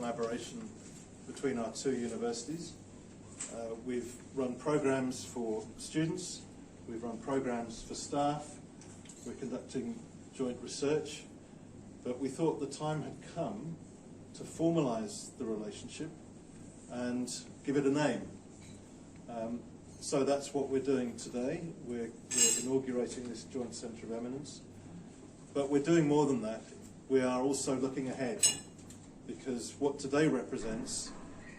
collaboration between our two universities. We've run programs for students, we've run programs for staff, we're conducting joint research, but we thought the time had come to formalise the relationship and give it a name. So that's what we're doing today. We're inaugurating this joint centre of eminence. But we're doing more than that. We are also looking ahead, because what today represents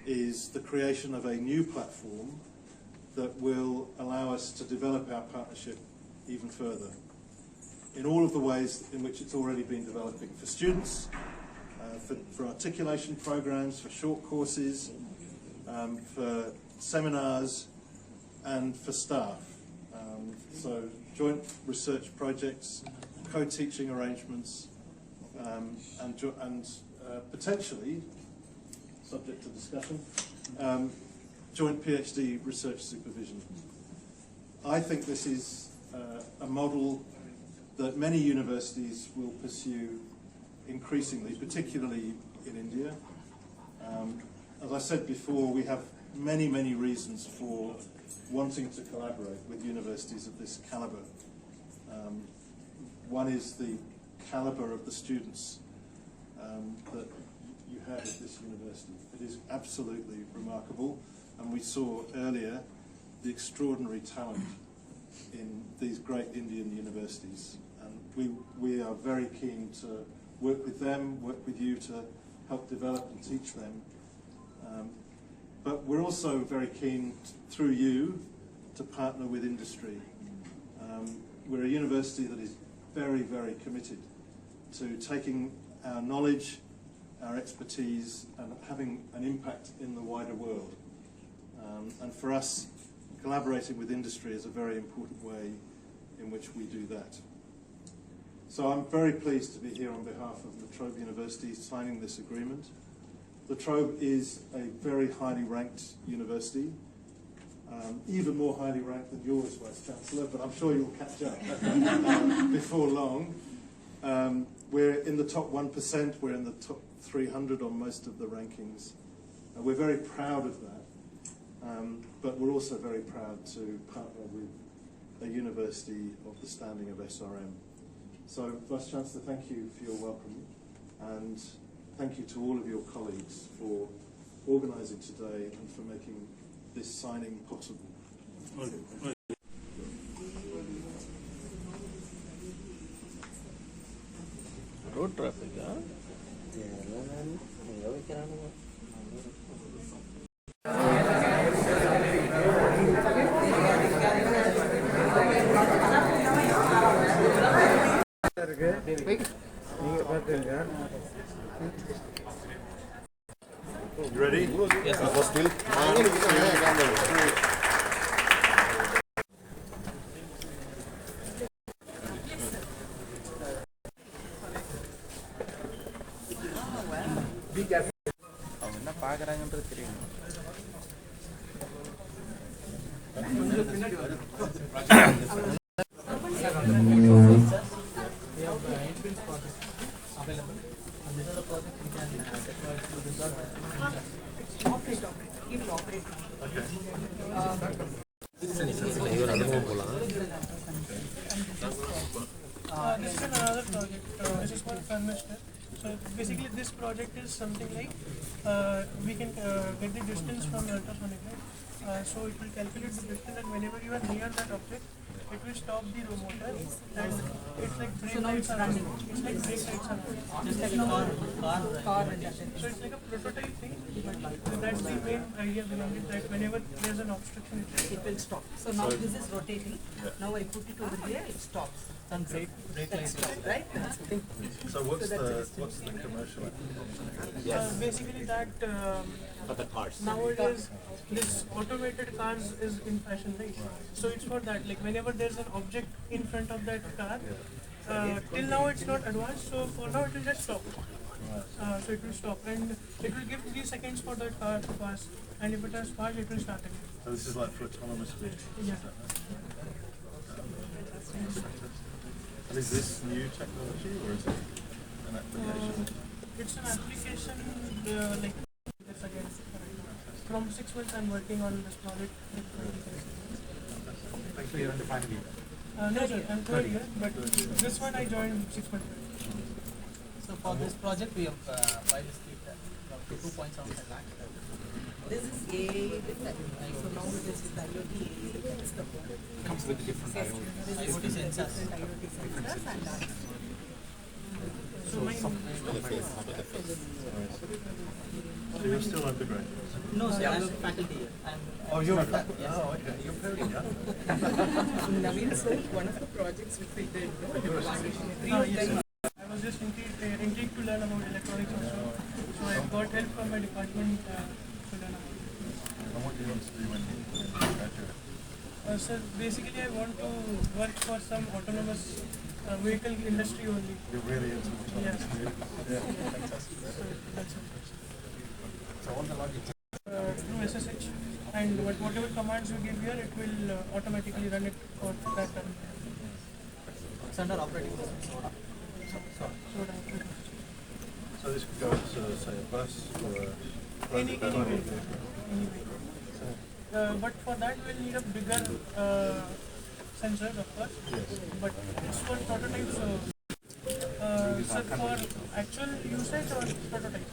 is the creation of a new platform that will allow us to develop our partnership even further in all of the ways in which it's already been developing for students, for articulation programs, for short courses, for seminars, and for staff. So joint research projects, co-teaching arrangements, and potentially, subject to discussion, joint PhD research supervision. I think this is a model that many universities will pursue increasingly, particularly in India. As I said before, we have many, many reasons for wanting to collaborate with universities of this calibre. One is the calibre of the students that you have at this university. It is absolutely remarkable, and we saw earlier the extraordinary talent in these great Indian universities, and we are very keen to work with them, work with you to help develop and teach them. But we're also very keen, through you, to partner with industry. We're a university that is very, very committed to taking our knowledge, our expertise, and having an impact in the wider world. And for us, collaborating with industry is a very important way in which we do that. So I'm very pleased to be here on behalf of La Trobe University signing this agreement. La Trobe is a very highly ranked university, even more highly ranked than yours, Vice Chancellor, but I'm sure you'll catch up before long. We're in the top 1%, we're in the top 300 on most of the rankings. We're very proud of that, but we're also very proud to partner with a university of the standing of SRM. So, Vice Chancellor, thank you for your welcome, and thank you to all of your colleagues for organising today and for making this signing possible. Road traffic, huh? You ready? Yes, sir. Still? This is another project. This is called Convector. So basically, this project is something like we can get the distance from the ultrasonic, right? So it will calculate the distance, and whenever you are near that object, it will stop the motor, and it's like brake lights are running. It's like brake lights are running. Just like a car. So it's like a prototype thing, but that's the main idea behind it, that whenever there's an obstruction, it will stop. So now this is rotating. Now I put it over here, it stops. And brake lights, right? So what's the commercial application? Basically that for the cars. nowadays this automated cars is in fashion, right? So it's for that, like whenever there's an object in front of that car, till now it's not advanced, so for now it will just stop. So it will stop, and it will give 3 seconds for that car to pass, and if it has passed, it will start again. So this is like for autonomous vehicles? Yeah. And is this new technology, or is it an application? it's an application like this again. From 6 months I'm working on this project. So you're in the final year. No sir, I'm third year, but this one I joined 6 months ago. So for this project, we have filed this up to 2.75 lakh. This is A with that. So now it is with IoT. That's the point. Comes with different Yes, IoT. this is IoT with sensors. different IoT sensors and that. So my So you're still undergrad? No, sir, I'm faculty here. Oh, you're a Yes. Oh, okay. You're very young. Naveen sir, one of the projects which we did, no? yes, sir. I was just intrigued to learn about electronics also. So I got help from my department to learn about it. And what do you want to do when you graduate? Sir, basically I want to work for some autonomous vehicle industry only. You're really into Yes. Yeah, fantastic. So that's it. So all the logic. Through SSH, and whatever commands you give here, it will automatically run it for that time. It's under operating system. SODA. So So this could go to, say, a bus or a any way. But for that we'll need a bigger sensors, of course. Yes. But it's for prototypes. So for actual usage or prototype?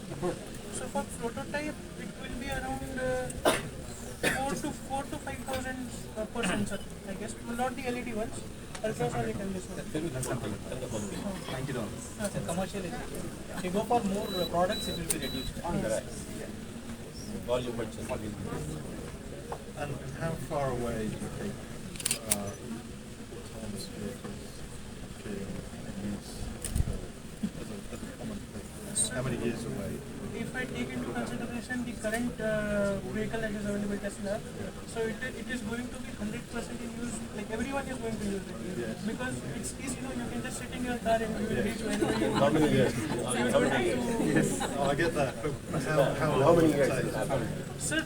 So for prototype, it will be around 4 to 5,000 per sensor, I guess. Well, not the LED ones. Ultrasonic and this one. $90. It's a commercial. If you go for more products, it will be reduced. Volume purchase. And how far away do you think autonomous vehicles being used as a common thing? How many years away? If I take into consideration the current vehicle that is available, Tesla, so it is going to be 100% in use, like everyone is going to use it. Yes. Because it's easy, you can just sit in your car and you will reach wherever you How want. many years? So you don't have to... Oh, I get that. But how long many will it years? take? Sir,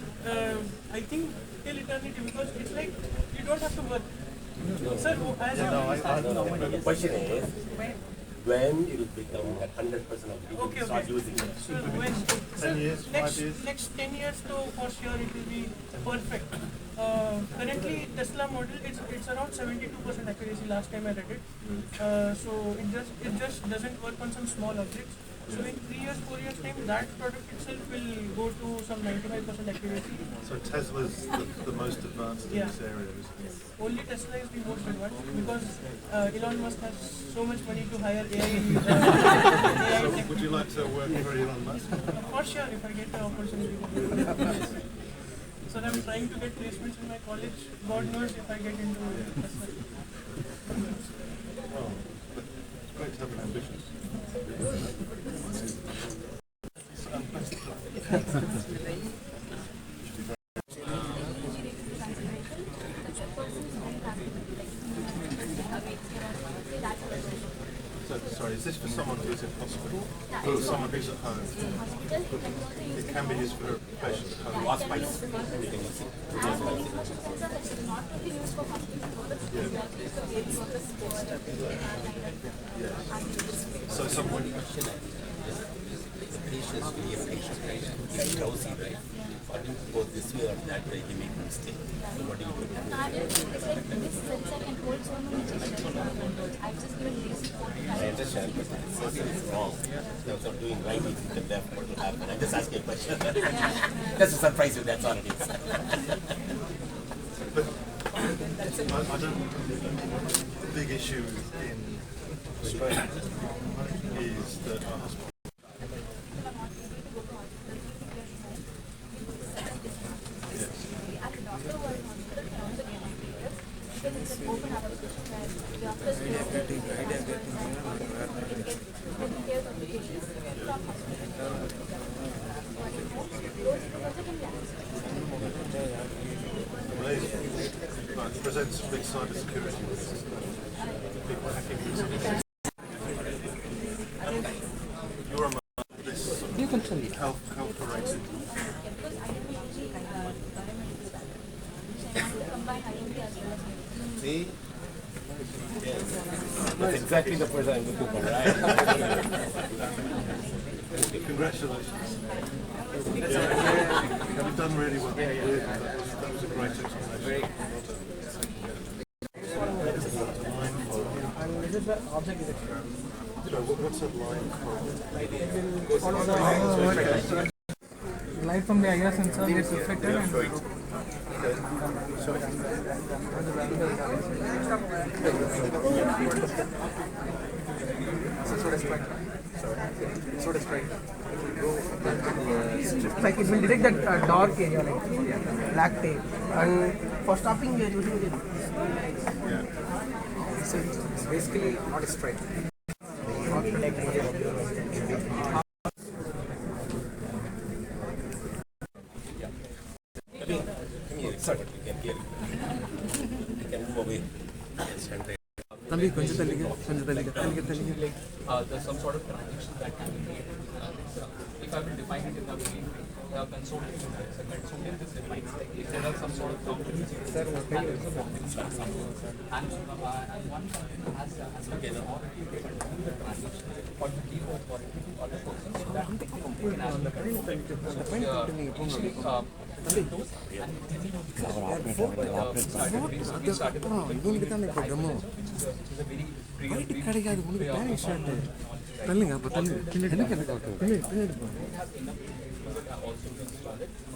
I think till eternity, because it's like you don't have to work. Sir, as Yeah, no, The question is, when it will become that 100% of people Okay, will start okay. using it? So when, 10 years, 5 years? next 10 years, so for sure it will be perfect. Currently, Tesla model, it's around 72% accuracy last time I read it. So it just doesn't work on some small objects. So in 3 years, 4 years time, that product itself will go to some 95% accuracy. So Tesla's the most advanced in Yeah. this area, isn't it? Only Tesla is the most advanced because Elon Musk has so much money to hire AI. So tech. would you like to work for Elon Musk? For sure, if I get the opportunity. So I'm trying to get placements in my college. God knows if I get into Tesla. Oh, but it's great to have an ambition. So, sorry, is this for someone who's in hospital or someone who's at home? It can be used for patients at home. Wasp pipes. So someone, The patients will be patient, drowsy, right? Or you go this way or that way, they make a mistake. So what do you do? I understand, but it says it's wrong. Now, so doing right, you think left, what will happen? I'm just asking a question. Just to surprise you, that's all it is. I don't, the big issue in Australia is that our hospital. It presents big cybersecurity risks. People hacking these. You're among this sort of health related. See? Yes. That's exactly the person I'm looking for, right? Congratulations. You've done really well. That was a great explanation. And this is the object is So what's that line called? light from the IR sensor gets reflected and like it will detect that dark area like black tape, and for stopping we are using the so it's basically not a straight. Sorry, you can hear it. You can move away. Stand there. Thambi, konja thalliga. There's some sort of transaction that can be made. If I will define it in a way, consortium is defined like if there are some sort of companies, and there's a company platform, and one company has the authority to control the transaction or to give authority to other persons so that they can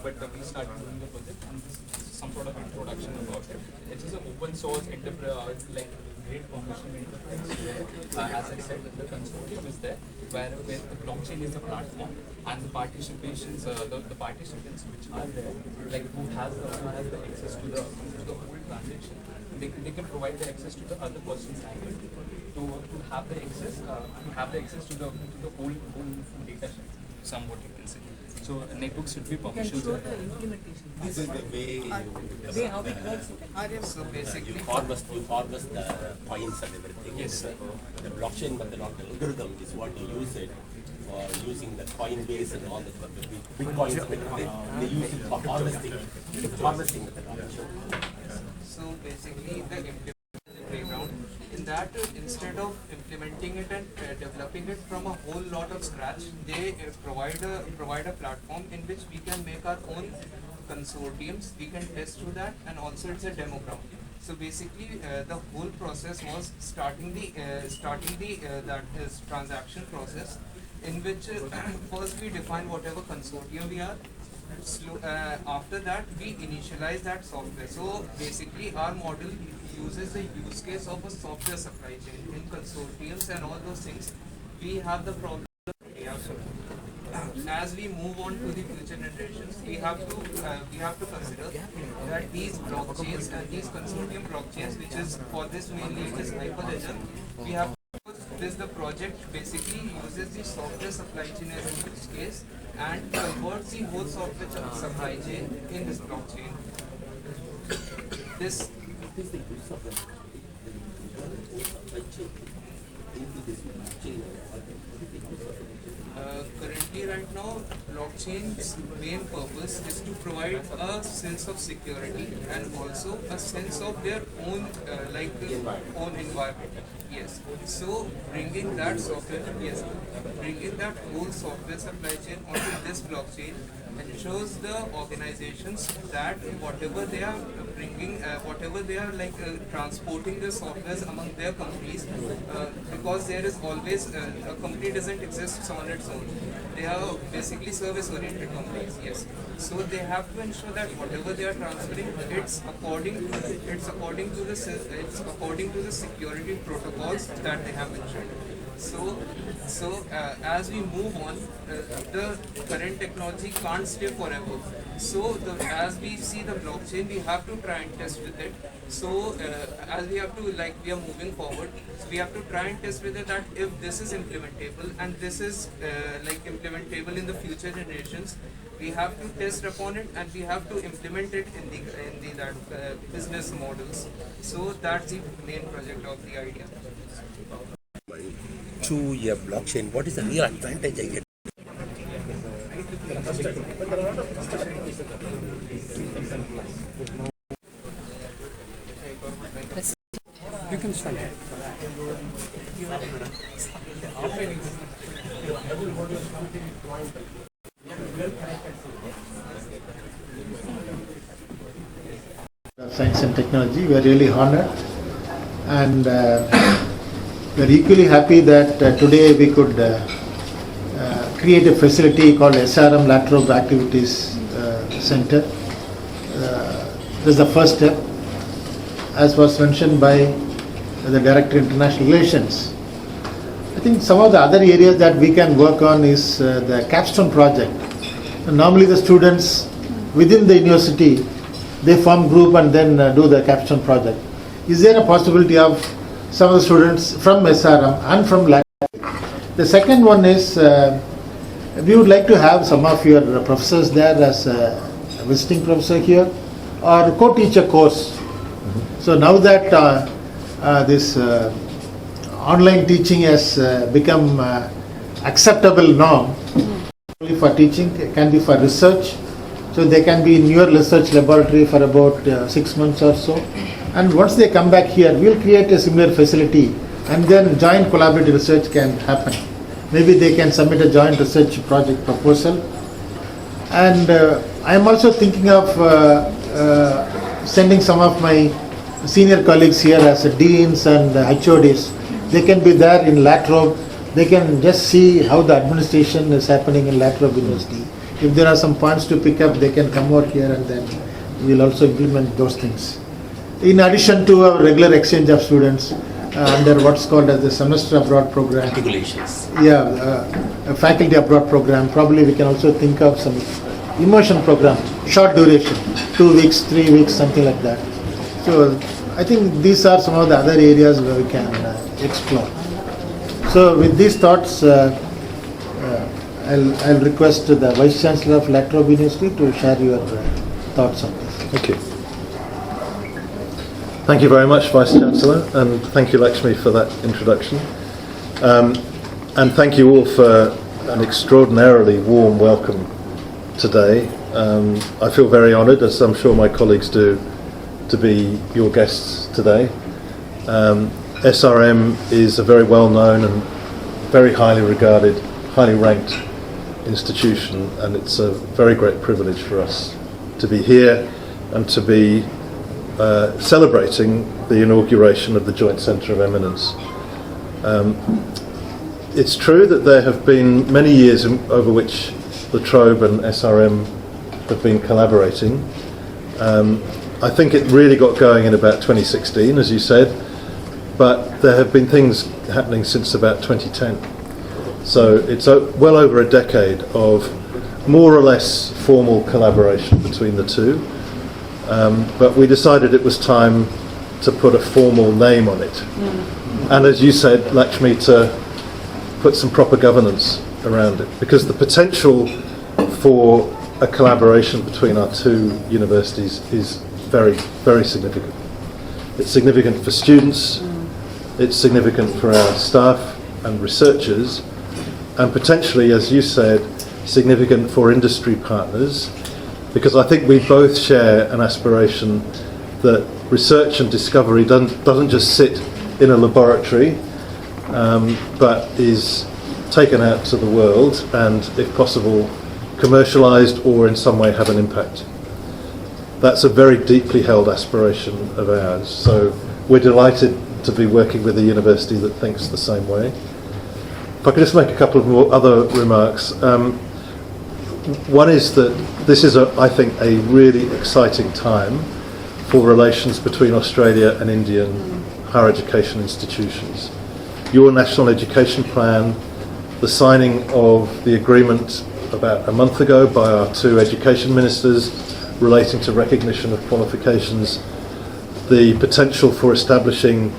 but we started doing the project and this is some sort of introduction about it. It is an open source enterprise, like great permission enterprise. As I said, the consortium is there, where the blockchain is the platform and the participations, the participants which are there, like who has the access to the whole transaction. They can provide the access to the other person's language to have the access to the whole data set, somewhat you can say. So networks should be permissions. Show the implementation. This is the way How it works. So basically, you harvest the coins and everything. Yes. The blockchain, but not the algorithm is what you use it for using the coin base and all the big coins. They use it for harvesting methodology. So basically, the implementation playground. In that, instead of implementing it and developing it from a whole lot of scratch, they provide a platform in which we can make our own consortiums. We can test through that, and also it's a demo ground. So basically, the whole process was starting the that is transaction process, in which first we define whatever consortium we are. After that, we initialize that software. So basically, our model uses the use case of a software supply chain in consortiums and all those things. We have the problem. As we move on to the future generations, we have to consider that these blockchains and these consortium blockchains, which is for this mainly it is Hyperledger, we have the project basically uses the software supply chain as a use case and converts the whole software supply chain in this blockchain. This Is the use of the supply chain into this blockchain? currently right now, blockchain's main purpose is to provide a sense of security and also a sense of their own own environment. Yes. So bringing that whole software supply chain onto this blockchain ensures the organizations that whatever they are bringing, whatever they are transporting the softwares among their companies, because there is always a company doesn't exist on its own. They are basically service-oriented companies. Yes. So they have to ensure that whatever they are transferring, it's according to the security protocols that they have mentioned. So as we move on, the current technology can't stay forever. So as we see the blockchain, we have to try and test with it. So as we have to, we are moving forward, so we have to try and test with it that if this is implementable and this is implementable in the future generations, we have to test upon it and we have to implement it in the business models. So that's the main project of the idea. To a blockchain, what is the real advantage I get? you can start. Science and technology, we are really honored, and we are equally happy that today we could create a facility called SRM Lateral Activities Center. This is the first step, as was mentioned by the Director of International Relations. I think some of the other areas that we can work on is the capstone project. And normally the students within the university, they form group and then do the capstone project. Is there a possibility of some of the students from SRM and from LAC? The second one is we would like to have some of your professors there as a visiting professor here or co-teach a course. So now that this online teaching has become acceptable norm, only for teaching, it can be for research. So they can be in your research laboratory for about 6 months or so. And once they come back here, we'll create a similar facility and then joint collaborative research can happen. Maybe they can submit a joint research project proposal. And I am also thinking of sending some of my senior colleagues here as deans and HODs. They can be there in Latrobe. They can just see how the administration is happening in Latrobe University. If there are some points to pick up, they can come over here and then we'll also implement those things. In addition to our regular exchange of students under what's called as the semester abroad program. Regulations. Yeah, a faculty abroad program. Probably we can also think of some immersion program, short duration, 2 weeks, 3 weeks, something like that. So I think these are some of the other areas where we can explore. So with these thoughts, I'll request the Vice Chancellor of Latrobe University to share your thoughts on this. Thank you. Thank you very much, Vice Chancellor, and thank you, Lakshmi, for that introduction. And thank you all for an extraordinarily warm welcome today. I feel very honoured, as I'm sure my colleagues do, to be your guests today. SRM is a very well-known and very highly regarded, highly ranked institution, and it's a very great privilege for us to be here and to be celebrating the inauguration of the Joint Centre of Eminence. It's true that there have been many years over which Latrobe and SRM have been collaborating. I think it really got going in about 2016, as you said, but there have been things happening since about 2010. So it's well over a decade of more or less formal collaboration between the two. But we decided it was time to put a formal name on it. And as you said, Lakshmi, to put some proper governance around it, because the potential for a collaboration between our two universities is very, very significant. It's significant for students, it's significant for our staff and researchers, and potentially, as you said, significant for industry partners, because I think we both share an aspiration that research and discovery doesn't just sit in a laboratory, but is taken out to the world and, if possible, commercialised or in some way have an impact. That's a very deeply held aspiration of ours. So we're delighted to be working with a university that thinks the same way. If I could just make a couple of more other remarks. One is that this is, I think, a really exciting time for relations between Australia and Indian higher education institutions. Your National Education Plan, the signing of the agreement about a month ago by our two education ministers relating to recognition of qualifications, the potential for establishing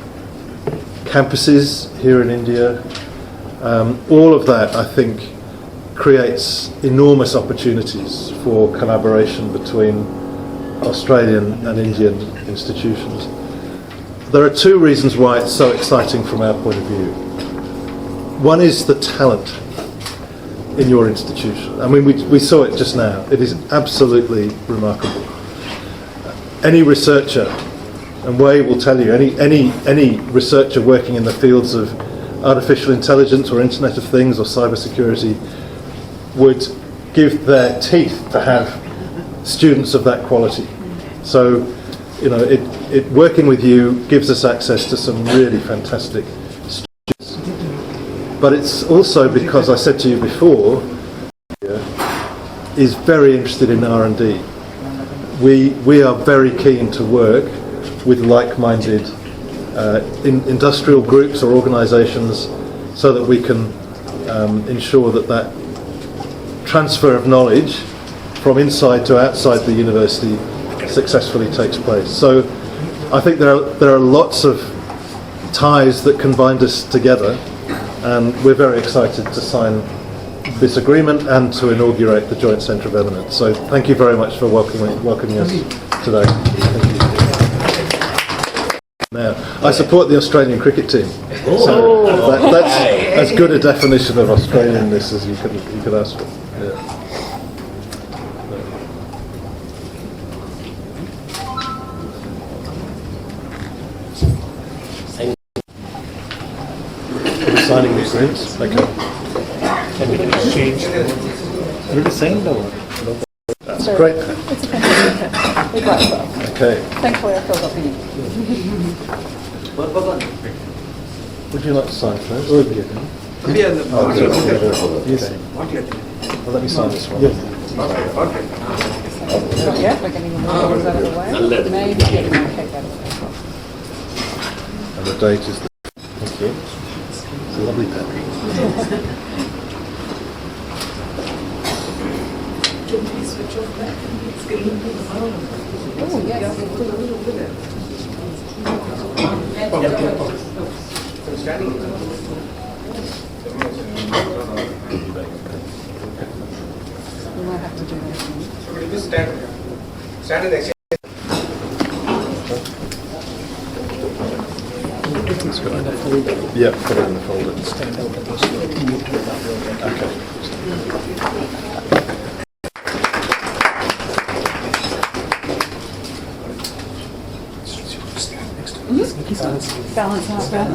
campuses here in India, all of that, I think, creates enormous opportunities for collaboration between Australian and Indian institutions. There are two reasons why it's so exciting from our point of view. One is the talent in your institution. I mean, we saw it just now. It is absolutely remarkable. Any researcher, and Wei will tell you, any researcher working in the fields of artificial intelligence or Internet of Things or cybersecurity would give their teeth to have students of that quality. So, you know, working with you gives us access to some really fantastic students. But it's also because I said to you before, is very interested in R&D. We are very keen to work with like-minded industrial groups or organisations so that we can ensure that transfer of knowledge from inside to outside the university successfully takes place. So I think there are lots of ties that can bind us together, and we're very excited to sign this agreement and to inaugurate the Joint Centre of Eminence. So thank you very much for welcoming us today. Thank you. Now, I support the Australian cricket team. So that's as good a definition of Australianness as you could ask for. Yeah. Signing these things. Okay. Can we exchange? Will be signed or? That's great. We got it. Okay. Thankfully, I filled up the ink. Would you like to sign first? Oh, yeah. Yes. Well, let me sign this one. Yes. Not yet, we're getting the numbers out of the way. Maybe getting my cake out of the way. And the date is the... Thank you. It's a lovely pen. Oh, yes. We might have to do that. Stand in the exchange. That's good. Yeah, put it in the folder. Okay. Balance out that.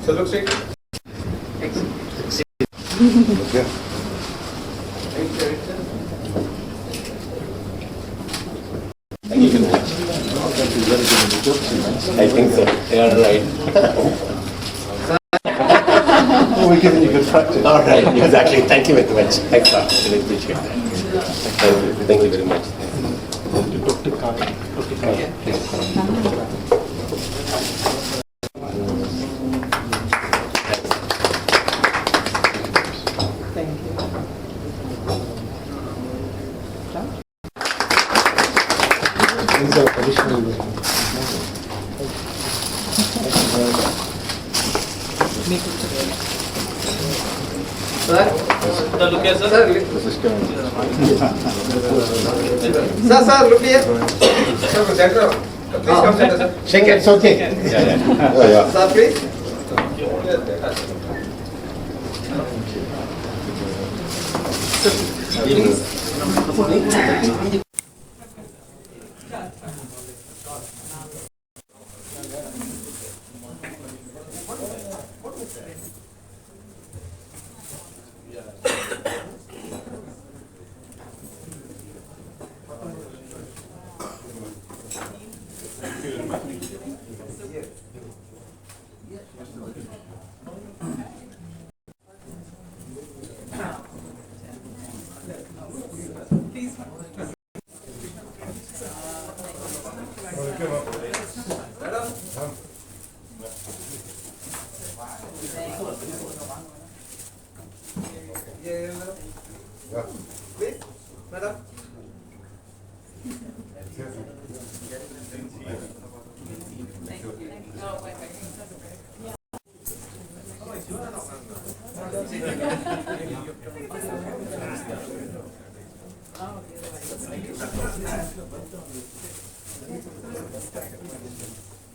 So look straight. Yeah. I think so. They are right. Well, we're giving you good practice. All right, exactly. Thank you very much. Thanks, sir. Really appreciate that. Thank you very much. Thank you. These are additional. Sir, look here. Sir, center. Please come center, sir. Shake it, it's okay. Sir, please. Please, madam.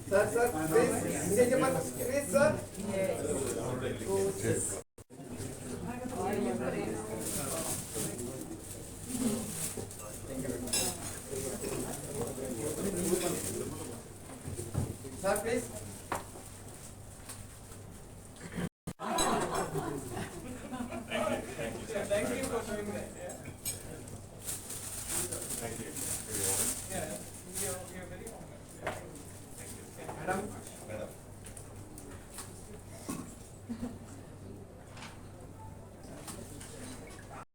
Sir, please, take your mark. Please, sir. Sir, please. Madam.